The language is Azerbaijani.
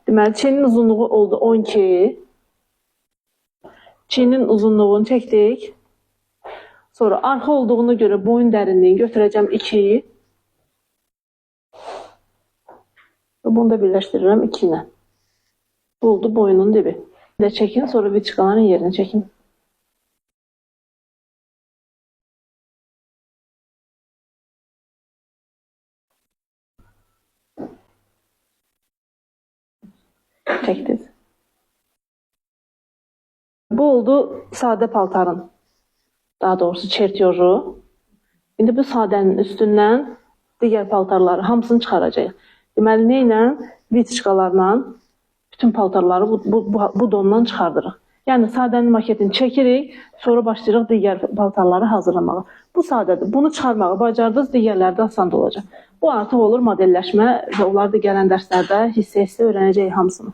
Deməli, çinin uzunluğu oldu 12. Çinin uzunluğunu çəkdik. Sonra arxa olduğuna görə boyun dərinliyini götürəcəm 2. Bunu da birləşdirirəm 2 ilə. Bu oldu boyunun dibi. Bir də çəkin, sonra viçkaların yerini çəkin. Çəkdiniz. Bu oldu sadə paltarın, daha doğrusu çertyoju. İndi bu sadənin üstündən digər paltarları hamısını çıxaracağıq. Deməli, nə ilə? Viçkalarla bütün paltarları bu dondan çıxardırıq. Yəni, sadənin maketini çəkirik, sonra başlayırıq digər paltarları hazırlamağa. Bu sadədir. Bunu çıxarmağı bacardınız, digərləri də asan olacaq. Bu artıq olur modelləşmə və onlar da gələn dərslərdə hissə-hissə öyrənəcəyik hamısını.